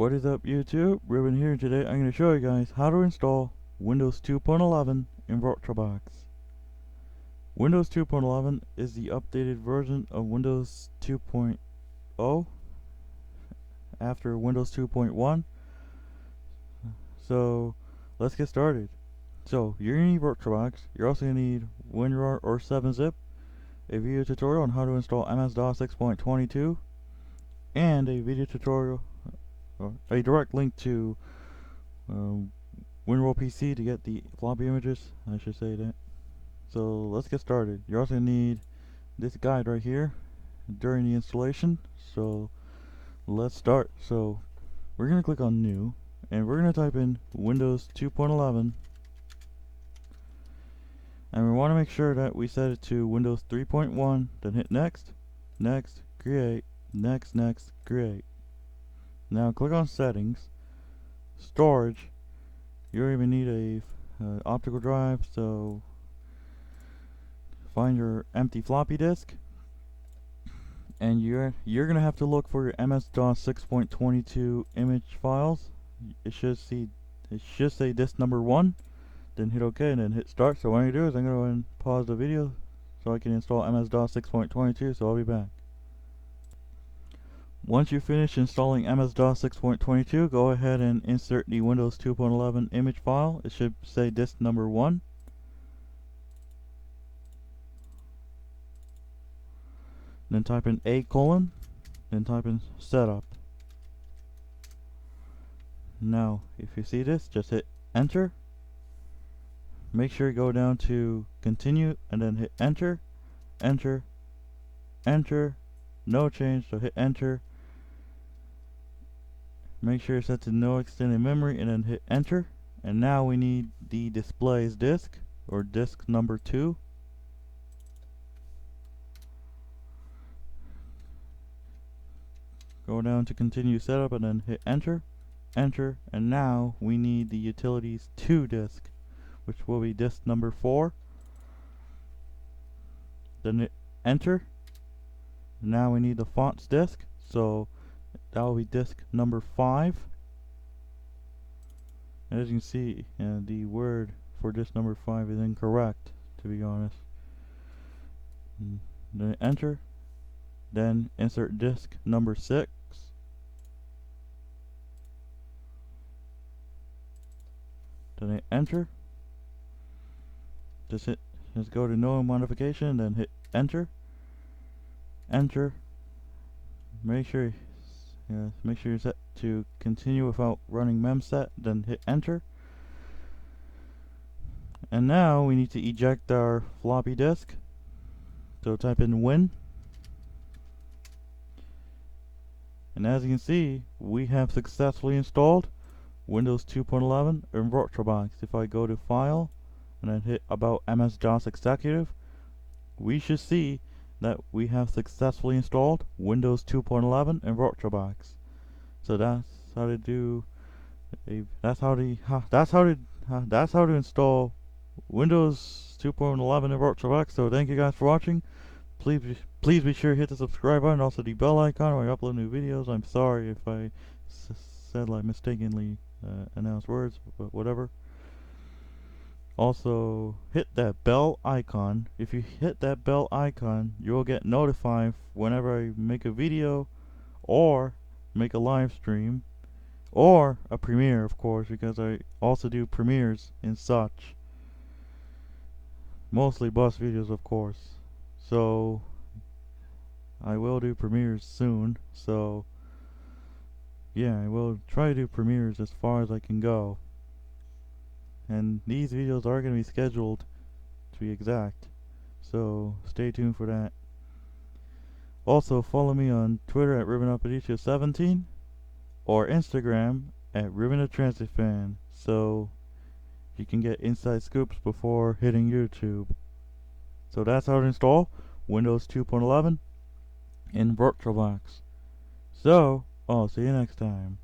What is up YouTube? Ribbon here. Today I'm going to show you guys how to install Windows 2.11 in VirtualBox. Windows 2.11 is the updated version of Windows 2.0 after Windows 2.1. So let's get started. So you're going to need VirtualBox. You're also going to need WinRAR or 7-zip, a video tutorial on how to install MS-DOS 6.22, and a video tutorial, a direct link to WinRoll PC to get the floppy images. I should say that. So let's get started. You're also going to need this guide right here during the installation. So let's start. So we're going to click on New, and we're going to type in Windows 2.11, and we want to make sure that we set it to Windows 3.1. Then hit Next, Next, Create, Next, Next, Create. Now click on Settings, Storage. You even need a optical drive, so find your empty floppy disk, and you're gonna have to look for your MS-DOS 6.22 image files. It should say disk number 1. Then hit OK and then hit Start. So what I'm gonna do is I'm gonna go and pause the video so I can install MS-DOS 6.22. So I'll be back. Once you finish installing MS-DOS 6.22, go ahead and insert the Windows 2.11 image file. It should say disk number 1. Then type in A:, then type in Setup. Now, if you see this, just hit Enter. Make sure you go down to Continue and then hit Enter, Enter, Enter. No change, so hit Enter. Make sure you're set to no extended memory and then hit Enter. And now we need the displays disk, or disk number 2. Go down to Continue Setup and then hit Enter, Enter, and now we need the Utilities 2 disk, which will be disk number 4. Then hit Enter. Now we need the fonts disk, so that will be disk number 5. And as you can see, the word for disk number 5 is incorrect, to be honest. Then Enter. Then insert disk number 6. Then hit Enter. Just go to No Modification, then hit Enter. Enter. Make sure you're set to continue without running memset, then hit Enter. And now we need to eject our floppy disk. So type in Win. And as you can see, we have successfully installed Windows 2.11 in VirtualBox. If I go to File and then hit About MS-DOS Executive, we should see that we have successfully installed Windows 2.11 in VirtualBox. So that's how to do that's how to install Windows 2.11 in VirtualBox. So thank you guys for watching. Please be sure to hit the subscribe button, also the bell icon when I upload new videos. I'm sorry if I said like mistakenly announced words, but whatever. Also, hit that bell icon. If you hit that bell icon, you'll get notified whenever I make a video or make a live stream or a premiere, of course, because I also do premieres and such. Mostly bus videos, of course. So I will do premieres soon. So yeah, I will try to do premieres as far as I can go. And these videos are going to be scheduled, to be exact, so stay tuned for that. Also follow me on Twitter at RibbonUpAdicio17 or Instagram at RibbonTheTransitFan, so you can get inside scoops before hitting YouTube. So that's how to install Windows 2.11 in VirtualBox. So I'll see you next time.